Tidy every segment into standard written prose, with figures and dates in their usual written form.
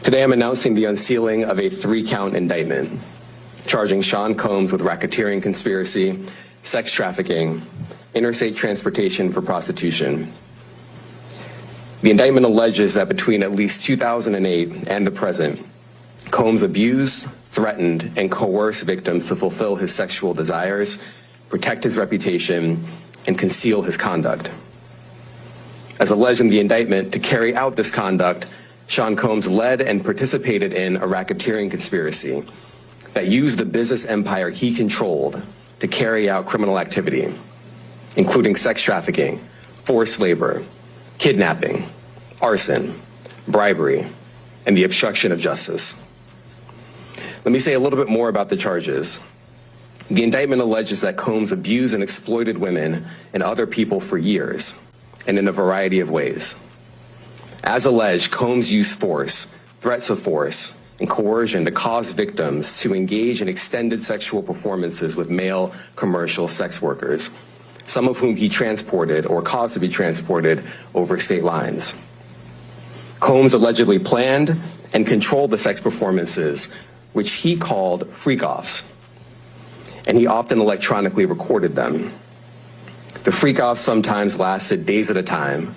Today I'm announcing the unsealing of a 3-count indictment, charging Sean Combs with racketeering conspiracy, sex trafficking, interstate transportation for prostitution. The indictment alleges that between at least 2008 and the present, Combs abused, threatened, and coerced victims to fulfill his sexual desires, protect his reputation, and conceal his conduct. As alleged in the indictment, to carry out this conduct, Sean Combs led and participated in a racketeering conspiracy that used the business empire he controlled to carry out criminal activity, including sex trafficking, forced labor, kidnapping, arson, bribery, and the obstruction of justice. Let me say a little bit more about the charges. The indictment alleges that Combs abused and exploited women and other people for years, and in a variety of ways. As alleged, Combs used force, threats of force, and coercion to cause victims to engage in extended sexual performances with male commercial sex workers, some of whom he transported or caused to be transported over state lines. Combs allegedly planned and controlled the sex performances, which he called freak-offs, and he often electronically recorded them. The freak-offs sometimes lasted days at a time,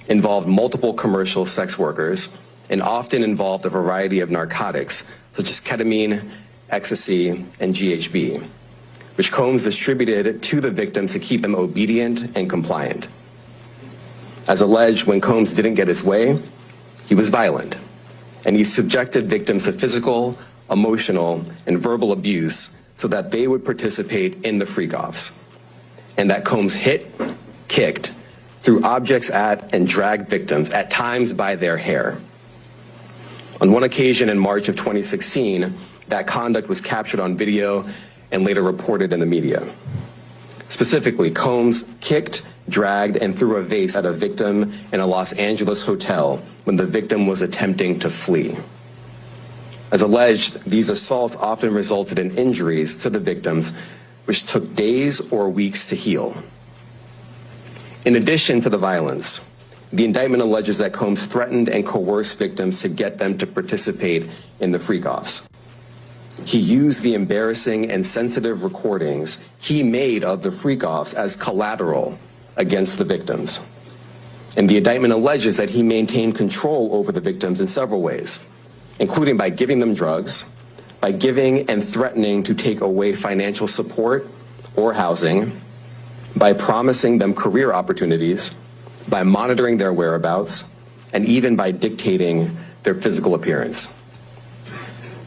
involved multiple commercial sex workers, and often involved a variety of narcotics, such as ketamine, ecstasy, and GHB, which Combs distributed to the victims to keep them obedient and compliant. As alleged, when Combs didn't get his way, he was violent, and he subjected victims to physical, emotional, and verbal abuse so that they would participate in the freak-offs, and that Combs hit, kicked, threw objects at, and dragged victims, at times by their hair. On one occasion in March of 2016, that conduct was captured on video and later reported in the media. Specifically, Combs kicked, dragged, and threw a vase at a victim in a Los Angeles hotel when the victim was attempting to flee. As alleged, these assaults often resulted in injuries to the victims, which took days or weeks to heal. In addition to the violence, the indictment alleges that Combs threatened and coerced victims to get them to participate in the freak-offs. He used the embarrassing and sensitive recordings he made of the freak-offs as collateral against the victims. And the indictment alleges that he maintained control over the victims in several ways, including by giving them drugs, by giving and threatening to take away financial support or housing, by promising them career opportunities, by monitoring their whereabouts, and even by dictating their physical appearance.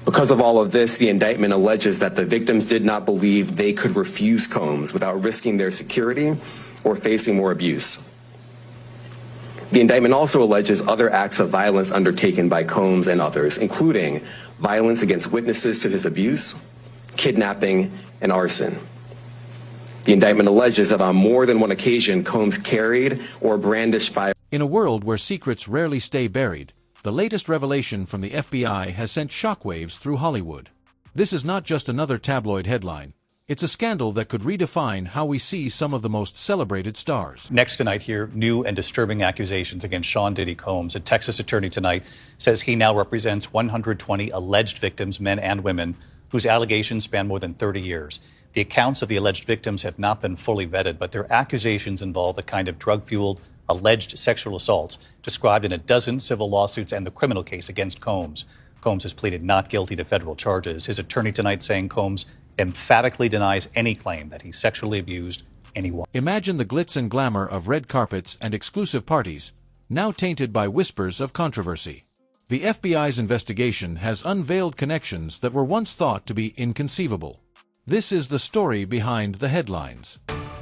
Because of all of this, the indictment alleges that the victims did not believe they could refuse Combs without risking their security or facing more abuse. The indictment also alleges other acts of violence undertaken by Combs and others, including violence against witnesses to his abuse, kidnapping, and arson. The indictment alleges that on more than one occasion, Combs carried or brandished fire. In a world where secrets rarely stay buried, the latest revelation from the FBI has sent shockwaves through Hollywood. This is not just another tabloid headline. It's a scandal that could redefine how we see some of the most celebrated stars. Next tonight here, new and disturbing accusations against Sean Diddy Combs. A Texas attorney tonight says he now represents 120 alleged victims, men and women, whose allegations span more than 30 years. The accounts of the alleged victims have not been fully vetted, but their accusations involve the kind of drug-fueled alleged sexual assaults described in a dozen civil lawsuits and the criminal case against Combs. Combs has pleaded not guilty to federal charges. His attorney tonight saying Combs emphatically denies any claim that he sexually abused anyone. Imagine the glitz and glamour of red carpets and exclusive parties, now tainted by whispers of controversy. The FBI's investigation has unveiled connections that were once thought to be inconceivable. This is the story behind the headlines.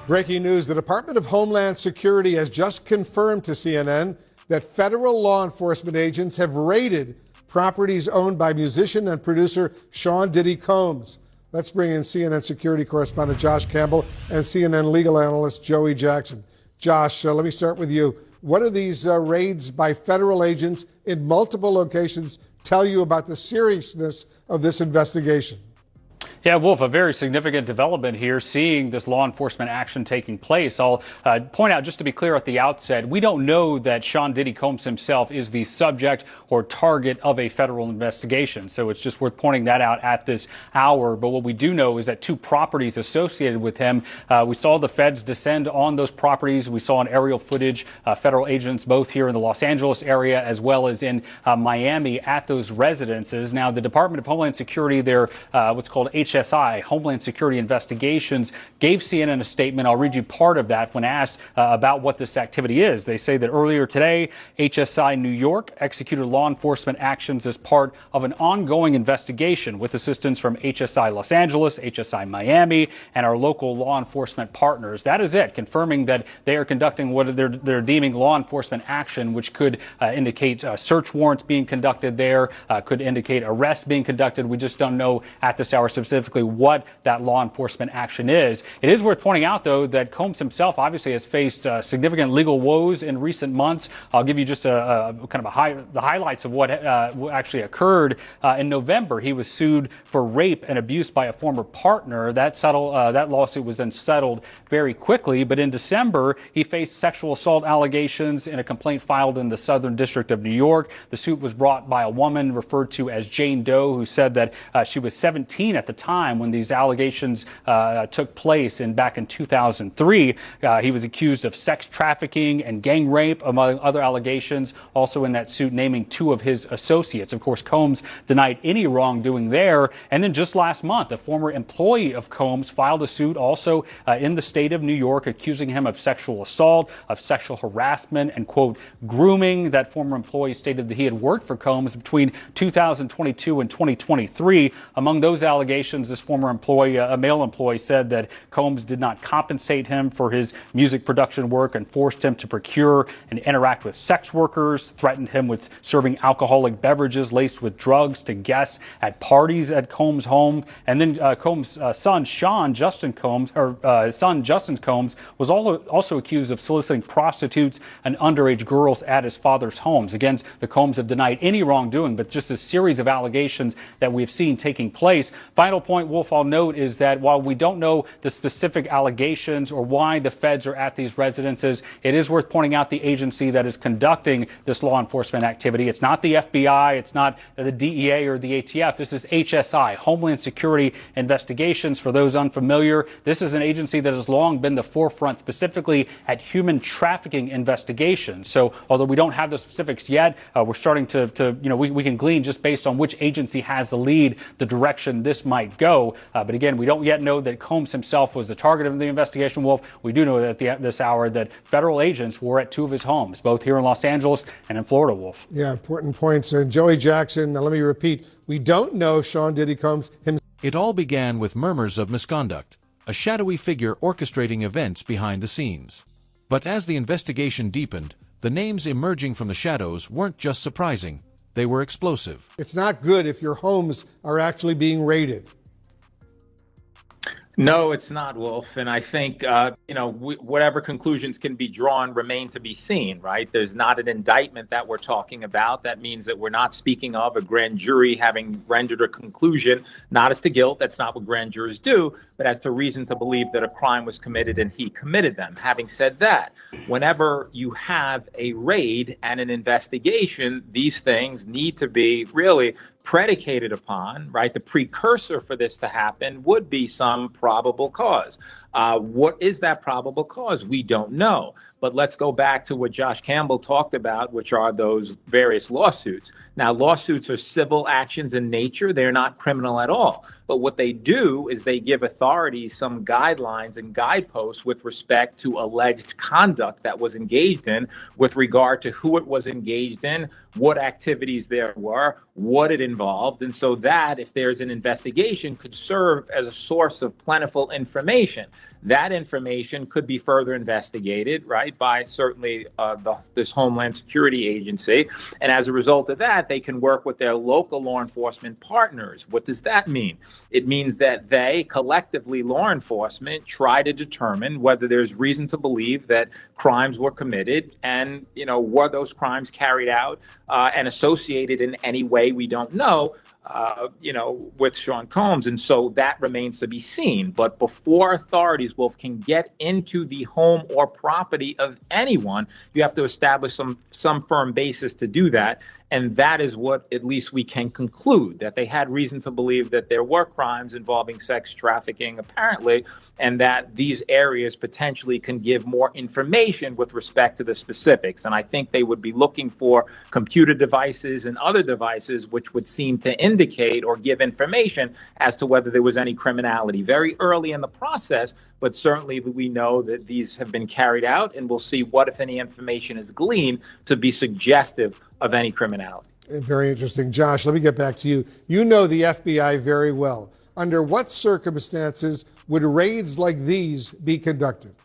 Breaking news, the Department of Homeland Security has just confirmed to CNN that federal law enforcement agents have raided properties owned by musician and producer Sean Diddy Combs. Let's bring in CNN security correspondent Josh Campbell and CNN legal analyst Joey Jackson. Josh, let me start with you. What do these raids by federal agents in multiple locations tell you about the seriousness of this investigation? Yeah, Wolf, a very significant development here, seeing this law enforcement action taking place. I'll point out, just to be clear at the outset, we don't know that Sean Diddy Combs himself is the subject or target of a federal investigation. So it's just worth pointing that out at this hour. But what we do know is that two properties associated with him, we saw the feds descend on those properties. We saw on aerial footage, federal agents both here in the Los Angeles area as well as in Miami at those residences. Now, the Department of Homeland Security, their what's called HSI, Homeland Security Investigations, gave CNN a statement. I'll read you part of that when asked about what this activity is. They say that earlier today, HSI New York executed law enforcement actions as part of an ongoing investigation with assistance from HSI Los Angeles, HSI Miami, and our local law enforcement partners. That is it, confirming that they are conducting what they're deeming law enforcement action, which could indicate search warrants being conducted there, could indicate arrests being conducted. We just don't know at this hour specifically what that law enforcement action is. It is worth pointing out, though, that Combs himself obviously has faced significant legal woes in recent months. I'll give you just a kind of the highlights of what actually occurred. In November, he was sued for rape and abuse by a former partner. That lawsuit was then settled very quickly. But in December, he faced sexual assault allegations in a complaint filed in the Southern District of New York. The suit was brought by a woman referred to as Jane Doe, who said that she was 17 at the time when these allegations took place back in 2003. He was accused of sex trafficking and gang rape, among other allegations, also in that suit naming two of his associates. Of course, Combs denied any wrongdoing there. And then just last month, a former employee of Combs filed a suit also in the state of New York, accusing him of sexual assault, of sexual harassment, and, quote, grooming. That former employee stated that he had worked for Combs between 2022 and 2023. Among those allegations, this former employee, a male employee, said that Combs did not compensate him for his music production work and forced him to procure and interact with sex workers, threatened him with serving alcoholic beverages laced with drugs to guests at parties at Combs' home. And then Combs' son, Justin Combs, was also accused of soliciting prostitutes and underage girls at his father's homes. Again, the Combs have denied any wrongdoing, but just a series of allegations that we've seen taking place. Final point, Wolf, I'll note is that while we don't know the specific allegations or why the feds are at these residences, it is worth pointing out the agency that is conducting this law enforcement activity. It's not the FBI, it's not the DEA or the ATF. This is HSI, Homeland Security Investigations. For those unfamiliar, this is an agency that has long been the forefront specifically at human trafficking investigations. So although we don't have the specifics yet, we're starting to we can glean just based on which agency has the lead, the direction this might go. But again, we don't yet know that Combs himself was the target of the investigation, Wolf. We do know that at this hour that federal agents were at two of his homes, both here in Los Angeles and in Florida, Wolf. Yeah, important points. Joey Jackson, now let me repeat, we don't know Sean Diddy Combs himself. It all began with murmurs of misconduct, a shadowy figure orchestrating events behind the scenes. But as the investigation deepened, the names emerging from the shadows weren't just surprising, they were explosive. It's not good if your homes are actually being raided. No, it's not, Wolf. And I think, whatever conclusions can be drawn remain to be seen, right? There's not an indictment that we're talking about. That means that we're not speaking of a grand jury having rendered a conclusion, not as to guilt. That's not what grand jurors do, but as to reason to believe that a crime was committed and he committed them. Having said that, whenever you have a raid and an investigation, these things need to be really predicated upon, right? The precursor for this to happen would be some probable cause. What is that probable cause? We don't know. But let's go back to what Josh Campbell talked about, which are those various lawsuits. Now, lawsuits are civil actions in nature. They're not criminal at all. But what they do is they give authorities some guidelines and guideposts with respect to alleged conduct that was engaged in, with regard to who it was engaged in, what activities there were, what it involved. And so that, if there's an investigation, could serve as a source of plentiful information. That information could be further investigated, right, by certainly this Homeland Security Agency. And as a result of that, they can work with their local law enforcement partners. What does that mean? It means that they, collectively, law enforcement, try to determine whether there's reason to believe that crimes were committed and, were those crimes carried out and associated in any way we don't know with Sean Combs. And so that remains to be seen. But before authorities, Wolf, can get into the home or property of anyone, you have to establish some firm basis to do that. And that is what at least we can conclude, that they had reason to believe that there were crimes involving sex trafficking, apparently, and that these areas potentially can give more information with respect to the specifics. And I think they would be looking for computer devices and other devices which would seem to indicate or give information as to whether there was any criminality very early in the process. But certainly we know that these have been carried out, and we'll see what, if any, information is gleaned to be suggestive of any criminality. Very interesting. Josh, let me get back to you. You know the FBI very well. Under what circumstances would raids like these be conducted?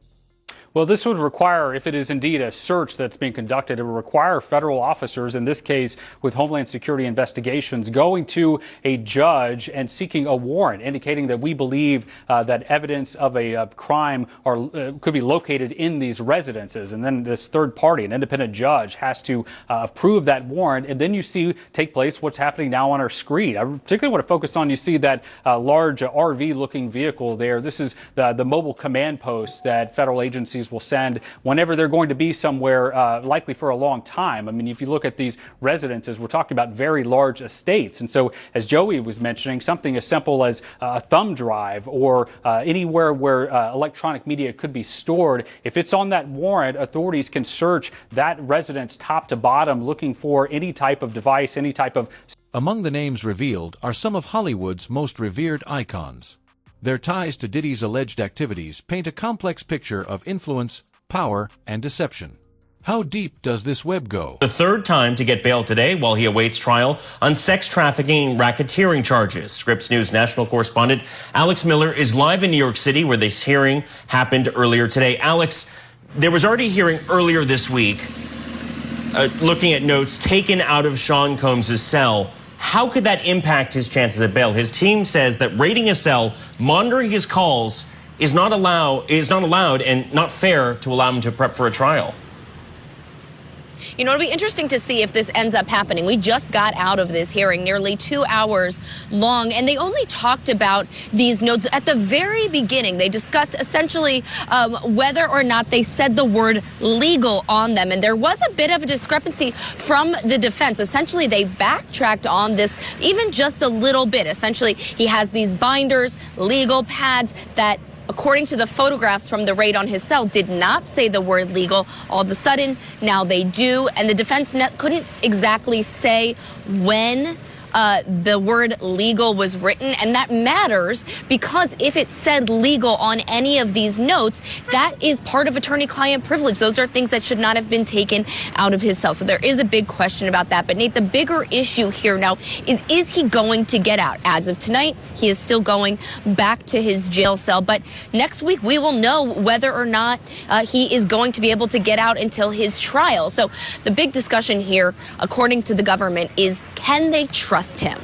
Well, this would require, if it is indeed a search that's being conducted, it would require federal officers, in this case with Homeland Security investigations, going to a judge and seeking a warrant, indicating that we believe that evidence of a crime could be located in these residences. And then this third party, an independent judge, has to approve that warrant. And then you see take place what's happening now on our screen. I particularly want to focus on, you see that large RV-looking vehicle there. This is the mobile command post that federal agencies will send whenever they're going to be somewhere, likely for a long time. I mean, if you look at these residences, we're talking about very large estates. And so, as Joey was mentioning, something as simple as a thumb drive or anywhere where electronic media could be stored, if it's on that warrant, authorities can search that residence top to bottom, looking for any type of device, any type of... Among the names revealed are some of Hollywood's most revered icons. Their ties to Diddy's alleged activities paint a complex picture of influence, power, and deception. How deep does this web go? The third time to get bail today while he awaits trial on sex trafficking and racketeering charges. Scripps News national correspondent Alex Miller is live in New York City, where this hearing happened earlier today. Alex, there was already a hearing earlier this week looking at notes taken out of Sean Combs' cell. How could that impact his chances of bail? His team says that raiding his cell, monitoring his calls, is not allowed and not fair to allow him to prep for a trial. You know, it'll be interesting to see if this ends up happening. We just got out of this hearing nearly 2 hours long, and they only talked about these notes at the very beginning. They discussed essentially whether or not they said the word legal on them. And there was a bit of a discrepancy from the defense. Essentially, they backtracked on this even just a little bit. Essentially, he has these binders, legal pads that, according to the photographs from the raid on his cell, did not say the word legal. All of a sudden, now they do. And the defense couldn't exactly say when the word legal was written. And that matters because if it said legal on any of these notes, that is part of attorney-client privilege. Those are things that should not have been taken out of his cell. So there is a big question about that. But Nate, the bigger issue here now is he going to get out? As of tonight, he is still going back to his jail cell. But next week, we will know whether or not he is going to be able to get out until his trial. So the big discussion here, according to the government, is can they trust him?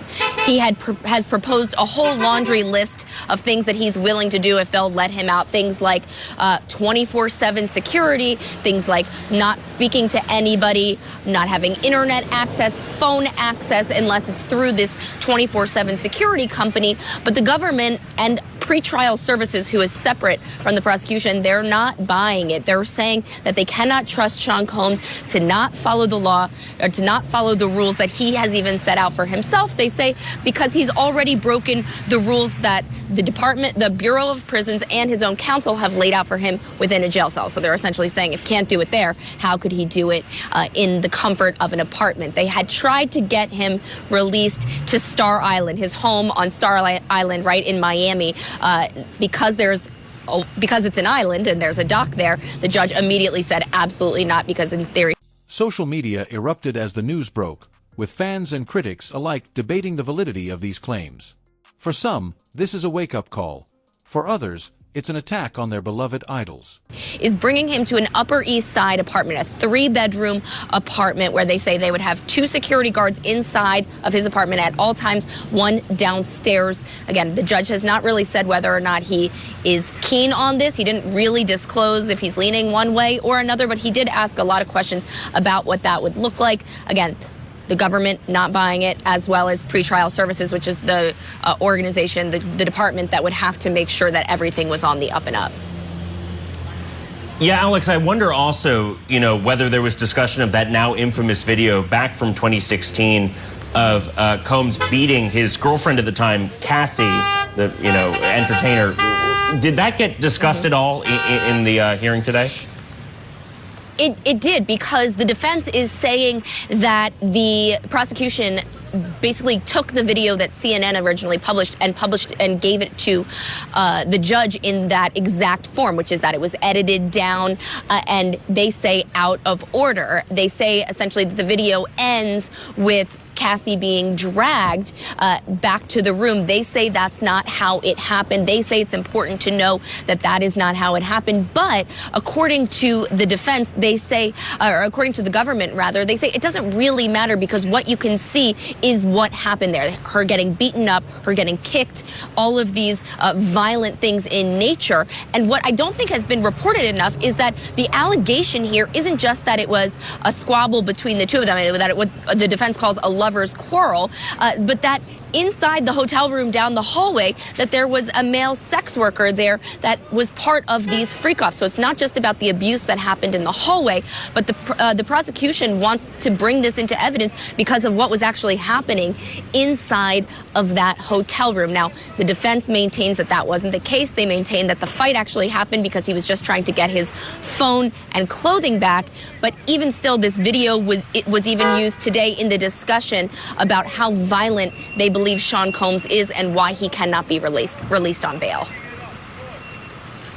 He has proposed a whole laundry list of things that he's willing to do if they'll let him out. Things like 24/7 security, things like not speaking to anybody, not having internet access, phone access, unless it's through this 24/7 security company. But the government and pretrial services, who is separate from the prosecution, they're not buying it. They're saying that they cannot trust Sean Combs to not follow the law or to not follow the rules that he has even set out for himself. They say because he's already broken the rules that the Bureau of Prisons and his own counsel have laid out for him within a jail cell. So they're essentially saying if he can't do it there, how could he do it in the comfort of an apartment? They had tried to get him released to Star Island, his home on Star Island right in Miami, because it's an island and there's a dock there. The judge immediately said absolutely not, because in theory. Social media erupted as the news broke, with fans and critics alike debating the validity of these claims. For some, this is a wake-up call. For others, it's an attack on their beloved idols. Is bringing him to an Upper East Side apartment, a 3-bedroom apartment where they say they would have 2 security guards inside of his apartment at all times, 1 downstairs. Again, the judge has not really said whether or not he is keen on this. He didn't really disclose if he's leaning one way or another, but he did ask a lot of questions about what that would look like. Again, the government not buying it, as well as pretrial services, which is the organization, the department that would have to make sure that everything was on the up and up. Yeah, Alex, I wonder also, whether there was discussion of that now infamous video back from 2016 of Combs beating his girlfriend at the time, Cassie, the, entertainer. Did that get discussed at all in the hearing today? It did, because the defense is saying that the prosecution basically took the video that CNN originally published and gave it to the judge in that exact form, which is that it was edited down and they say out of order. They say essentially that the video ends with Cassie being dragged back to the room. They say that's not how it happened. They say it's important to know that that is not how it happened. But according to the defense, they say, or according to the government rather, they say it doesn't really matter because what you can see is what happened there. Her getting beaten up, her getting kicked, all of these violent things in nature. And what I don't think has been reported enough is that the allegation here isn't just that it was a squabble between the two of them, that it what the defense calls a lover's quarrel, but that inside the hotel room down the hallway, that there was a male sex worker there that was part of these freak-offs. So it's not just about the abuse that happened in the hallway, but the prosecution wants to bring this into evidence because of what was actually happening inside of that hotel room. Now, the defense maintains that that wasn't the case. They maintain that the fight actually happened because he was just trying to get his phone and clothing back. But even still, this video was even used today in the discussion about how violent they believe Sean Combs is and why he cannot be released on bail.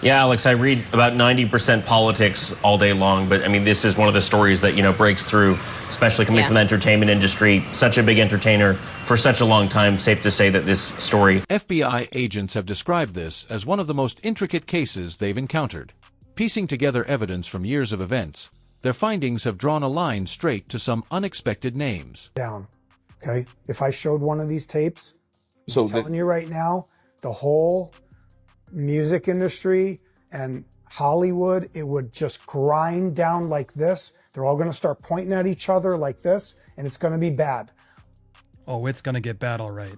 Yeah, Alex, I read about 90% politics all day long, but I mean, this is one of the stories that, breaks through, especially coming from the entertainment industry. Such a big entertainer for such a long time. Safe to say that this story. FBI agents have described this as one of the most intricate cases they've encountered. Piecing together evidence from years of events, their findings have drawn a line straight to some unexpected names. Down. Okay, if I showed one of these tapes, I'm telling you right now, the whole music industry and Hollywood, it would just grind down like this. They're all going to start pointing at each other like this, and it's going to be bad. Oh, it's going to get bad, all right.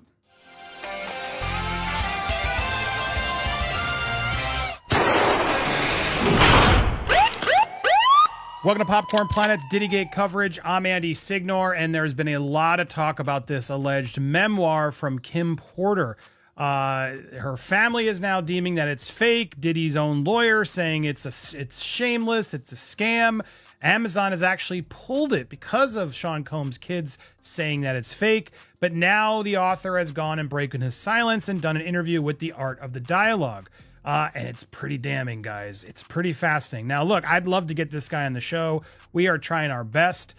Welcome to Popcorn Planet, Diddygate coverage. I'm Andy Signor, and there's been a lot of talk about this alleged memoir from Kim Porter. Her family is now deeming that it's fake. Diddy's own lawyer saying it's shameless, it's a scam. Amazon has actually pulled it because of Sean Combs' kids saying that it's fake. But now the author has gone and broken his silence and done an interview with The Art of the Dialogue. And it's pretty damning, guys. It's pretty fascinating. Now, look, I'd love to get this guy on the show. We are trying our best.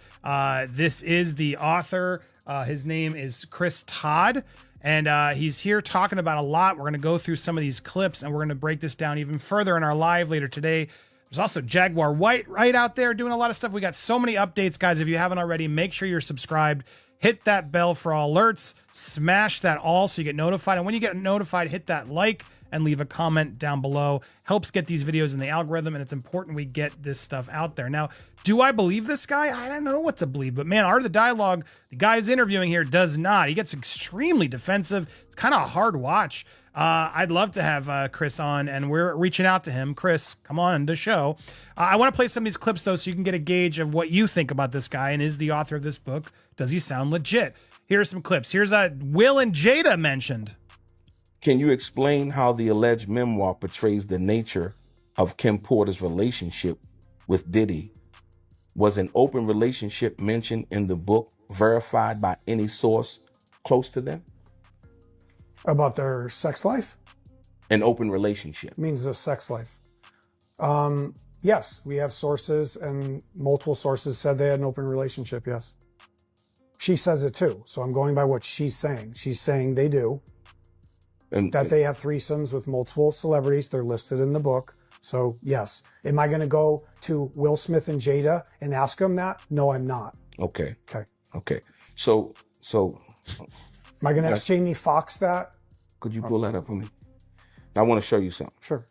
This is the author. His name is Chris Todd, and he's here talking about a lot. We're going to go through some of these clips, and we're going to break this down even further in our live later today. There's also Jaguar White right out there doing a lot of stuff. We got so many updates, guys. If you haven't already, make sure you're subscribed. Hit that bell for all alerts. Smash that all so you get notified. And when you get notified, hit that like and leave a comment down below. Helps get these videos in the algorithm, and it's important we get this stuff out there. Now, do I believe this guy? I don't know what to believe, but man, Art of the Dialogue, the guy who's interviewing here does not. He gets extremely defensive. It's kind of a hard watch. I'd love to have Chris on, and we're reaching out to him. Chris, come on the show. I want to play some of these clips, though, so you can get a gauge of what you think about this guy and is the author of this book. Does he sound legit? Here's some clips. Here's Will and Jada mentioned. Can you explain how the alleged memoir portrays the nature of Kim Porter's relationship with Diddy? Was an open relationship mentioned in the book verified by any source close to them? About their sex life? An open relationship. Means a sex life. Yes, we have sources, and multiple sources said they had an open relationship, yes. She says it too, so I'm going by what she's saying. She's saying they do. And that they have threesomes with multiple celebrities. They're listed in the book. So, yes. Am I going to go to Will Smith and Jada and ask them that? No, I'm not. Okay. Okay. So. Am I going to ask Jamie Foxx that? Could you pull that up for me? I want to show you something. Sure.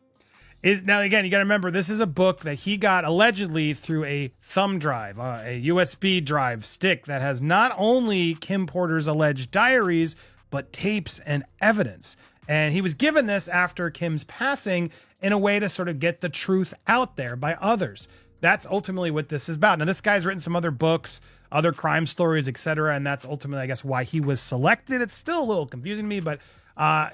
Now, again, you got to remember, this is a book that he got allegedly through a thumb drive, a USB drive stick that has not only Kim Porter's alleged diaries, but tapes and evidence. And he was given this after Kim's passing in a way to sort of get the truth out there by others. That's ultimately what this is about. Now, this guy's written some other books, other crime stories, etc., and that's ultimately, I guess, why he was selected. It's still a little confusing to me, but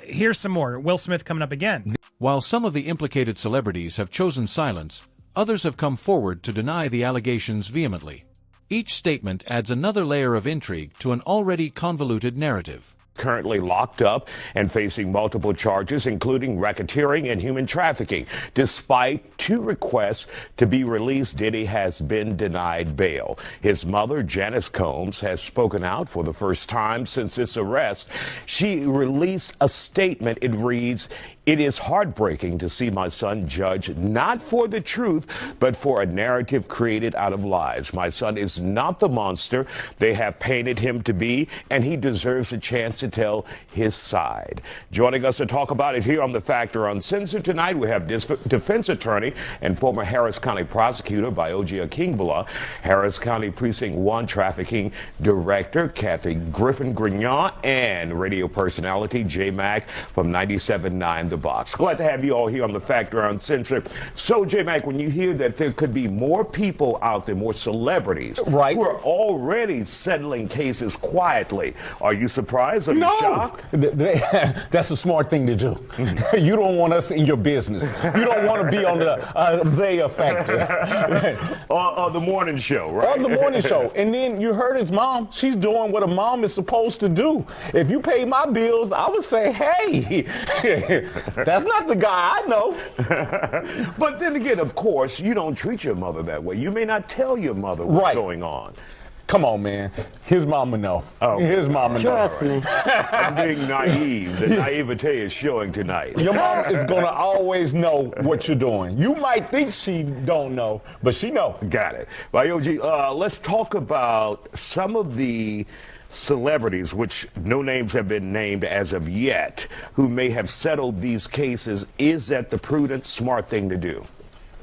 here's some more. Will Smith coming up again. While some of the implicated celebrities have chosen silence, others have come forward to deny the allegations vehemently. Each statement adds another layer of intrigue to an already convoluted narrative. Currently locked up and facing multiple charges, including racketeering and human trafficking. Despite 2 requests to be released, Diddy has been denied bail. His mother, Janice Combs, has spoken out for the first time since this arrest. She released a statement. It reads, "It is heartbreaking to see my son judged not for the truth, but for a narrative created out of lies. My son is not the monster they have painted him to be, and he deserves a chance to tell his side." Joining us to talk about it here on The Factor Uncensored tonight, we have defense attorney and former Harris County prosecutor Biogia Kingbala, Harris County Precinct 1 trafficking director Kathy Griffin-Grignon, and radio personality J Mac from 97.9 The Box. Glad to have you all here on The Factor Uncensored. So, J Mac, when you hear that there could be more people out there, more celebrities, right, who are already settling cases quietly, are you surprised? Are you shocked? That's a smart thing to do. You don't want us in your business. You don't want to be on the Isaiah Factor. On the morning show, right? On the morning show. And then you heard his mom. She's doing what a mom is supposed to do. If you pay my bills, I would say, hey, that's not the guy I know. But then again, of course, you don't treat your mother that way. You may not tell your mother what's going on. Come on, man. His mama know. Oh, his mama know. Trust me. I'm being naive. The naivete is showing tonight. Your mom is gonna always know what you're doing. You might think she don't know, but she know. Got it. Biogi, let's talk about some of the celebrities, which no names have been named as of yet, who may have settled these cases. Is that the prudent, smart thing to do?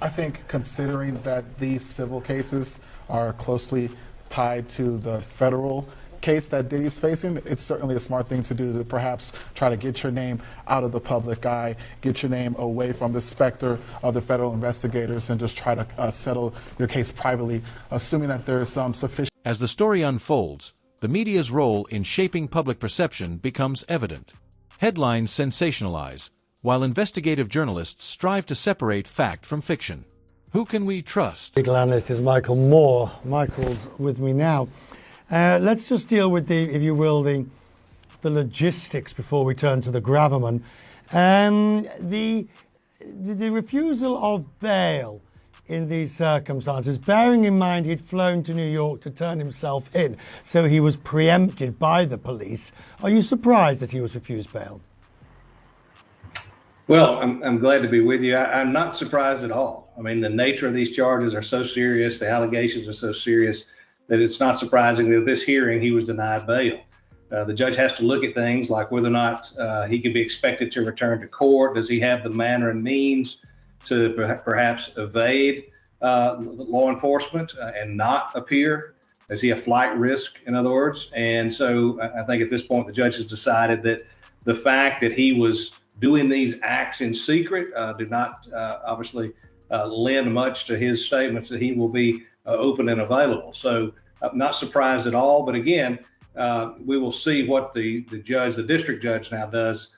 I think considering that these civil cases are closely tied to the federal case that Diddy's facing, it's certainly a smart thing to do to perhaps try to get your name out of the public eye, get your name away from the specter of the federal investigators, and just try to settle your case privately, assuming that there is some sufficient. As the story unfolds, the media's role in shaping public perception becomes evident. Headlines sensationalize, while investigative journalists strive to separate fact from fiction. Who can we trust? Legal analyst is Michael Moore. Michael's with me now. Let's just deal with the, if you will, the logistics before we turn to the gravamen. The refusal of bail in these circumstances, bearing in mind he'd flown to New York to turn himself in, so he was preempted by the police. Are you surprised that he was refused bail? Well, I'm glad to be with you. I'm not surprised at all. I mean, the nature of these charges are so serious, the allegations are so serious, that it's not surprising that this hearing he was denied bail. The judge has to look at things like whether or not he can be expected to return to court. Does he have the manner and means to perhaps evade law enforcement and not appear? Is he a flight risk, in other words? And so I think at this point, the judge has decided that the fact that he was doing these acts in secret did not obviously lend much to his statements that he will be open and available. So I'm not surprised at all. But again, we will see what the district judge now does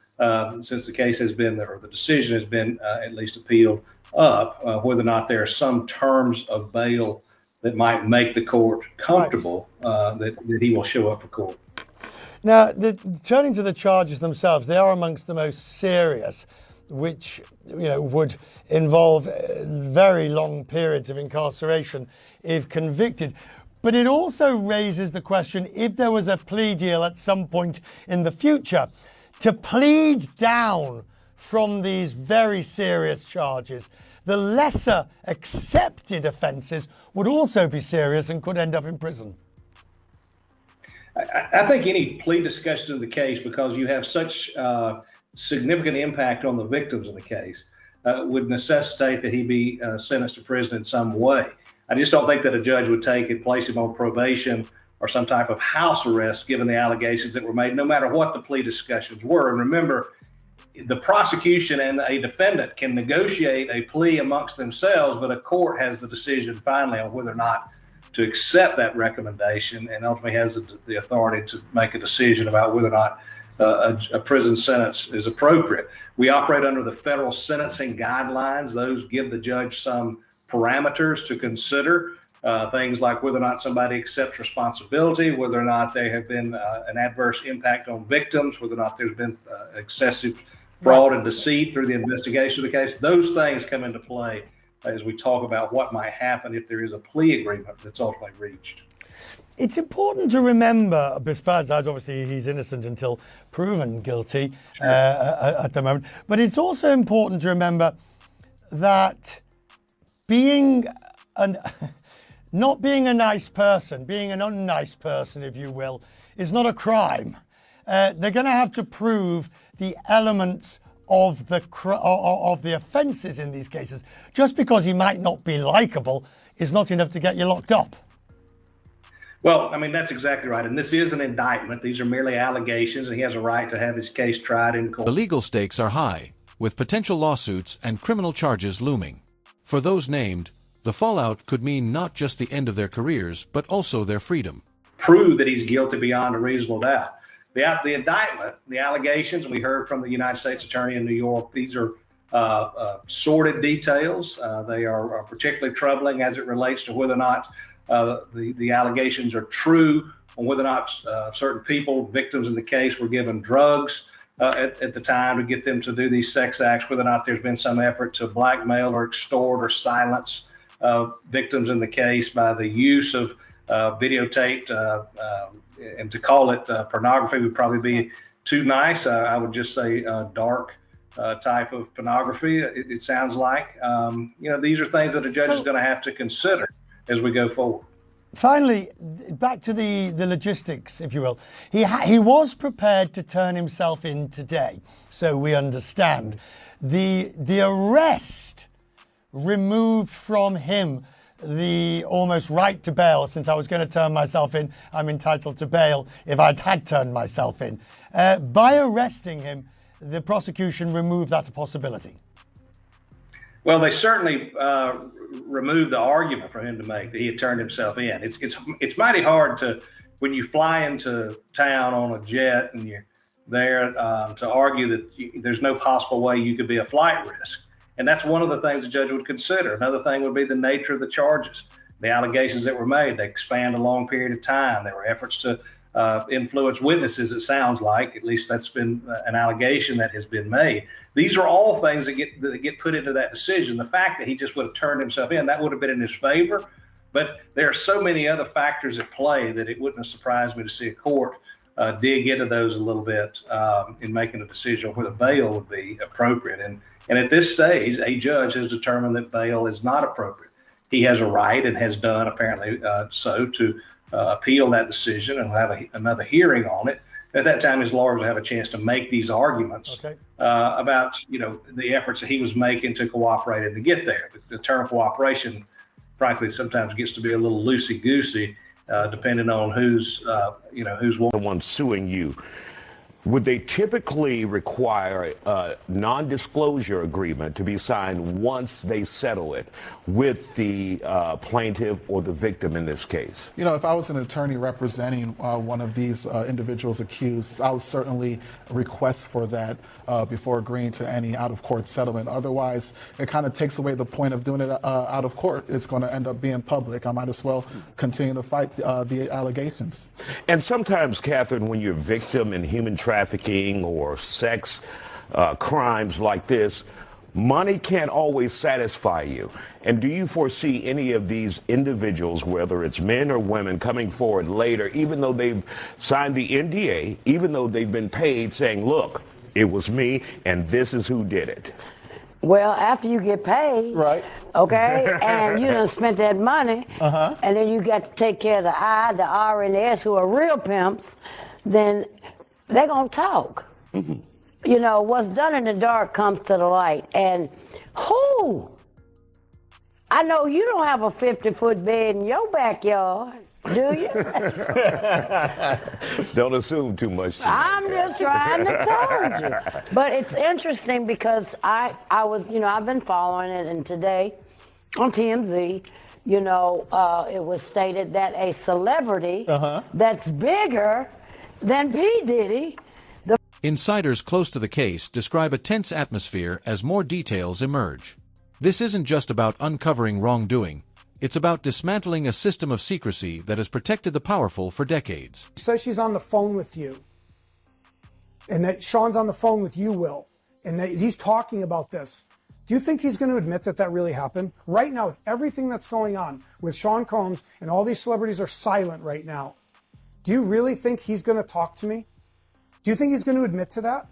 since the case has been, or the decision has been at least appealed up, whether or not there are some terms of bail that might make the court comfortable that he will show up for court. Now, turning to the charges themselves, they are amongst the most serious, which would involve very long periods of incarceration if convicted. But it also raises the question, if there was a plea deal at some point in the future, to plead down from these very serious charges, the lesser accepted offences would also be serious and could end up in prison. I think any plea discussion of the case, because you have such significant impact on the victims of the case, would necessitate that he be sentenced to prison in some way. I just don't think that a judge would take and place him on probation or some type of house arrest given the allegations that were made, no matter what the plea discussions were. And remember, the prosecution and a defendant can negotiate a plea amongst themselves, but a court has the decision finally on whether or not to accept that recommendation, and ultimately has the authority to make a decision about whether or not a prison sentence is appropriate. We operate under the federal sentencing guidelines. Those give the judge some parameters to consider, things like whether or not somebody accepts responsibility, whether or not there have been an adverse impact on victims, whether or not there's been excessive fraud and deceit through the investigation of the case. Those things come into play as we talk about what might happen if there is a plea agreement that's ultimately reached. It's important to remember, besides obviously he's innocent until proven guilty at the moment, but it's also important to remember that not being a nice person, being an unnice person, if you will, is not a crime. They're going to have to prove the elements of the offences in these cases. Just because he might not be likable is not enough to get you locked up. Well, I mean, that's exactly right. And this is an indictment. These are merely allegations, and he has a right to have his case tried in court. The legal stakes are high, with potential lawsuits and criminal charges looming. For those named, the fallout could mean not just the end of their careers, but also their freedom. Prove that he's guilty beyond a reasonable doubt. The indictment, the allegations, we heard from the United States Attorney in New York, these are sordid details. They are particularly troubling as it relates to whether or not the allegations are true, on whether or not certain people, victims in the case, were given drugs at the time to get them to do these sex acts, whether or not there's been some effort to blackmail or extort or silence victims in the case by the use of videotaped, and to call it pornography would probably be too nice. I would just say dark type of pornography, it sounds like. These are things that a judge is going to have to consider as we go forward. Finally, back to the logistics, if you will. He was prepared to turn himself in today, so we understand. The arrest removed from him the almost right to bail. Since I was going to turn myself in, I'm entitled to bail if I'd had turned myself in. By arresting him, the prosecution removed that possibility. Well, they certainly removed the argument for him to make that he had turned himself in. It's mighty hard to, when you fly into town on a jet and you're there, to argue that there's no possible way you could be a flight risk. And that's one of the things the judge would consider. Another thing would be the nature of the charges, the allegations that were made. They spanned a long period of time. There were efforts to influence witnesses, it sounds like. At least that's been an allegation that has been made. These are all things that get put into that decision. The fact that he just would have turned himself in, that would have been in his favor. But there are so many other factors at play that it wouldn't have surprised me to see a court dig into those a little bit in making a decision on whether bail would be appropriate. And at this stage, a judge has determined that bail is not appropriate. He has a right, and has done apparently so, to appeal that decision and have another hearing on it. At that time, his lawyers will have a chance to make these arguments about the efforts that he was making to cooperate and to get there. The term cooperation, frankly, sometimes gets to be a little loosey-goosey, depending on who's the one suing you. Would they typically require a non-disclosure agreement to be signed once they settle it with the plaintiff or the victim in this case? If I was an attorney representing one of these individuals accused, I would certainly request for that before agreeing to any out-of-court settlement. Otherwise, it kind of takes away the point of doing it out of court. It's going to end up being public. I might as well continue to fight the allegations. And sometimes, Catherine, when you're a victim in human trafficking or sex crimes like this, money can't always satisfy you. And do you foresee any of these individuals, whether it's men or women, coming forward later, even though they've signed the NDA, even though they've been paid, saying, look, it was me and this is who did it? Well, after you get paid, right? Okay, and you done spent that money, and then you got to take care of the I, the R, and the S, who are real pimps, then they're gonna talk. you know, what's done in the dark comes to the light. And who? I know you don't have a 50-foot bed in your backyard, do you? Don't assume too much. I'm just trying to tell you. But it's interesting because I was, you know, I've been following it, and today on TMZ, you know, it was stated that a celebrity that's bigger than P. Diddy. Insiders close to the case describe a tense atmosphere as more details emerge. This isn't just about uncovering wrongdoing. It's about dismantling a system of secrecy that has protected the powerful for decades. She says she's on the phone with you, and that Sean's on the phone with you, Will, and that he's talking about this. Do you think he's going to admit that that really happened? Right now, with everything that's going on with Sean Combs and all these celebrities are silent right now, do you really think he's going to talk to me? Do you think he's going to admit to that?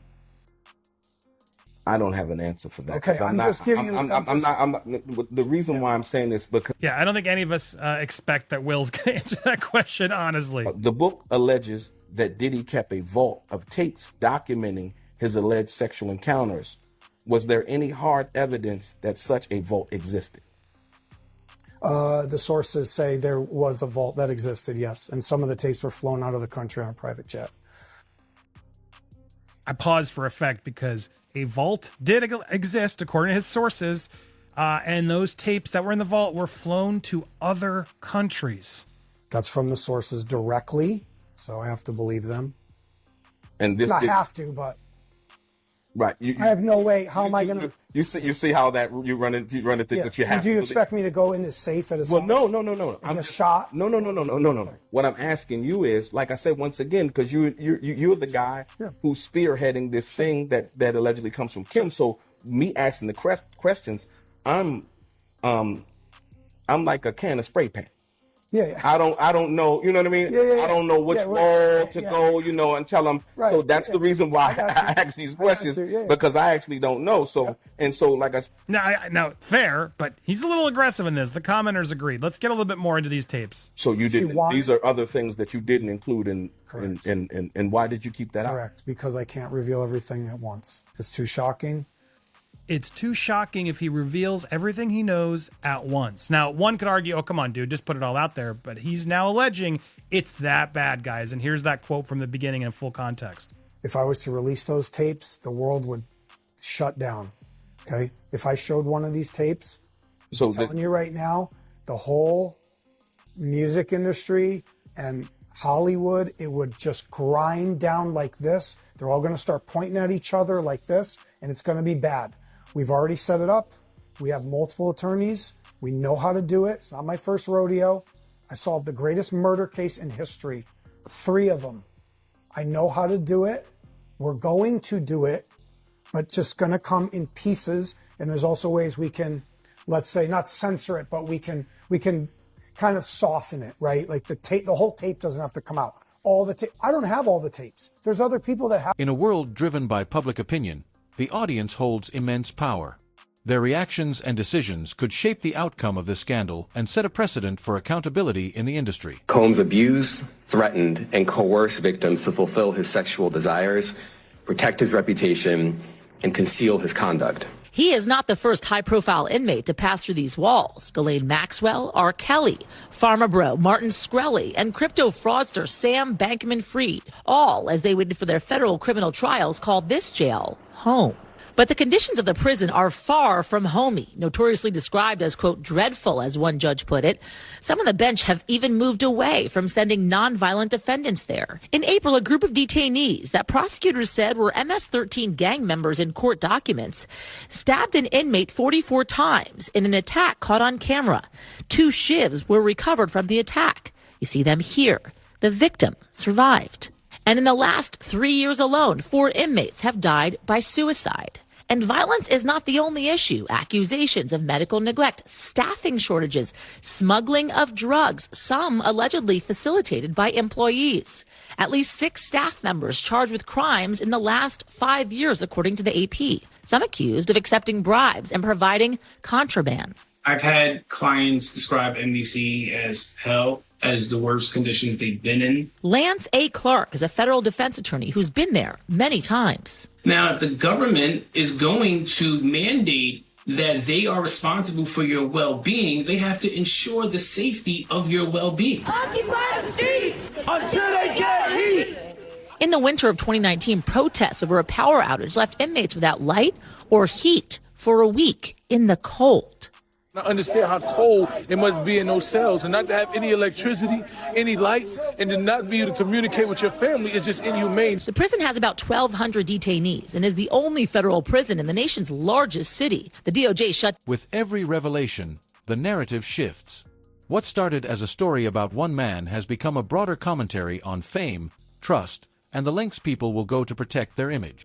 I don't have an answer for that. Okay, I'm just giving you. I'm not. The reason why I'm saying this because I don't think any of us expect that Will's going to answer that question honestly. The book alleges that Diddy kept a vault of tapes documenting his alleged sexual encounters. Was there any hard evidence that such a vault existed? The sources say there was a vault that existed, yes, and some of the tapes were flown out of the country on a private jet. I paused for effect because a vault did exist, according to his sources, and those tapes that were in the vault were flown to other countries. That's from the sources directly, so I have to believe them. And this not have to, but right. I have no way. How am I going to? You see how that you run it that you have. Do you expect me to go in the safe at his house? No. I'm a shot. No. What I'm asking you is, like I said once again, because you're the guy who's spearheading this thing that allegedly comes from Kim. So me asking the questions, I'm like a can of spray paint. Yeah. I don't know. You know what I mean? I don't know which wall to go. You know, until I'm. Right. So that's the reason why I ask these questions because I actually don't know. So and so, like I said. Now, fair, but he's a little aggressive in this. The commenters agreed. Let's get a little bit more into these tapes. So you didn't. These are other things that you didn't include in. And why did you keep that out? Correct. Because I can't reveal everything at once. It's too shocking. It's too shocking if he reveals everything he knows at once. Now, one could argue, oh, come on, dude, just put it all out there. But he's now alleging it's that bad, guys. And here's that quote from the beginning in full context. If I was to release those tapes, the world would shut down. Okay? If I showed one of these tapes, I'm telling you right now, the whole music industry and Hollywood, it would just grind down like this. They're all going to start pointing at each other like this, and it's going to be bad. We've already set it up. We have multiple attorneys. We know how to do it. It's not my first rodeo. I solved the greatest murder case in history, 3 of them. I know how to do it. We're going to do it, but just going to come in pieces. And there's also ways we can, let's say, not censor it, but we can kind of soften it, right? Like the whole tape doesn't have to come out. All the tape. I don't have all the tapes. There's other people that have. In a world driven by public opinion, the audience holds immense power. Their reactions and decisions could shape the outcome of this scandal and set a precedent for accountability in the industry. Combs abused, threatened, and coerced victims to fulfill his sexual desires, protect his reputation, and conceal his conduct. He is not the first high-profile inmate to pass through these walls. Ghislaine Maxwell, R. Kelly, Pharma Bro, Martin Shkreli, and crypto fraudster Sam Bankman-Fried, all as they waited for their federal criminal trials, called this jail home. But the conditions of the prison are far from homey, notoriously described as, quote, dreadful, as one judge put it. Some on the bench have even moved away from sending nonviolent defendants there. In April, a group of detainees that prosecutors said were MS-13 gang members in court documents stabbed an inmate 44 times in an attack caught on camera. 2 shivs were recovered from the attack. You see them here. The victim survived. And in the last 3 years alone, 4 inmates have died by suicide. And violence is not the only issue. Accusations of medical neglect, staffing shortages, smuggling of drugs, some allegedly facilitated by employees. At least 6 staff members charged with crimes in the last 5 years, according to the AP. Some accused of accepting bribes and providing contraband. I've had clients describe NBC as hell. as the worst conditions they've been in. Lance A. Clark is a federal defense attorney who's been there many times. Now, if the government is going to mandate that they are responsible for your well-being, they have to ensure the safety of your well-being. Occupy the streets until they get heat. In the winter of 2019, protests over a power outage left inmates without light or heat for a week in the cold. I understand how cold it must be in those cells, and not to have any electricity, any lights, and to not be able to communicate with your family is just inhumane. The prison has about 1,200 detainees and is the only federal prison in the nation's largest city. The DOJ shut. With every revelation, the narrative shifts. What started as a story about one man has become a broader commentary on fame, trust, and the lengths people will go to protect their image.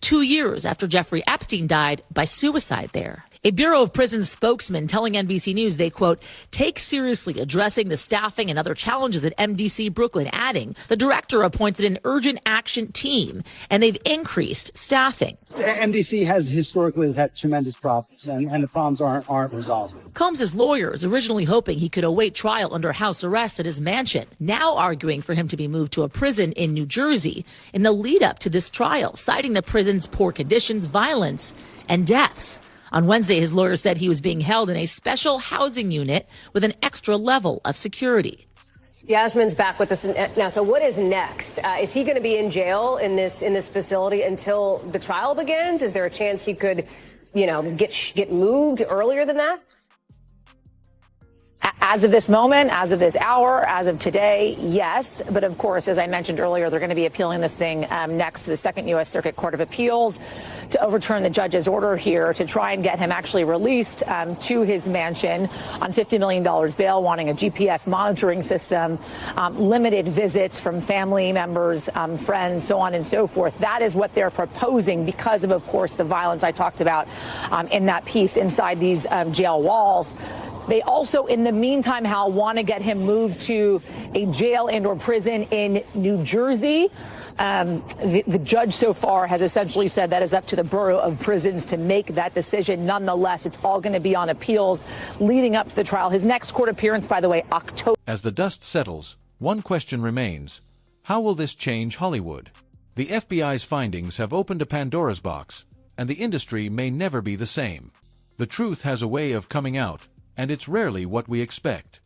2 years after Jeffrey Epstein died by suicide there. A Bureau of Prisons spokesman telling NBC News they, quote, take seriously addressing the staffing and other challenges at MDC Brooklyn, adding the director appointed an urgent action team and they've increased staffing. MDC has historically had tremendous problems, and the problems aren't resolved. Combs' lawyers originally hoping he could await trial under house arrest at his mansion, now arguing for him to be moved to a prison in New Jersey in the lead up to this trial, citing the prison's poor conditions, violence, and deaths. On Wednesday, his lawyer said he was being held in a special housing unit with an extra level of security. Yasmin's back with us now. So what is next? Is he going to be in jail in this facility until the trial begins? Is there a chance he could, get moved earlier than that? As of this moment, as of this hour, as of today, yes. But of course, as I mentioned earlier, they're going to be appealing this thing next to the Second U.S. Circuit Court of Appeals to overturn the judge's order here to try and get him actually released to his mansion on $50 million bail, wanting a GPS monitoring system, limited visits from family members, friends, so on and so forth. That is what they're proposing because of course, the violence I talked about in that piece inside these jail walls. They also, in the meantime, Hal, want to get him moved to a jail and or prison in New Jersey. The judge so far has essentially said that is up to the Bureau of Prisons to make that decision. Nonetheless, it's all going to be on appeals leading up to the trial. His next court appearance, by the way, October. As the dust settles, one question remains. How will this change Hollywood? The FBI's findings have opened a Pandora's box, and the industry may never be the same. The truth has a way of coming out, and it's rarely what we expect.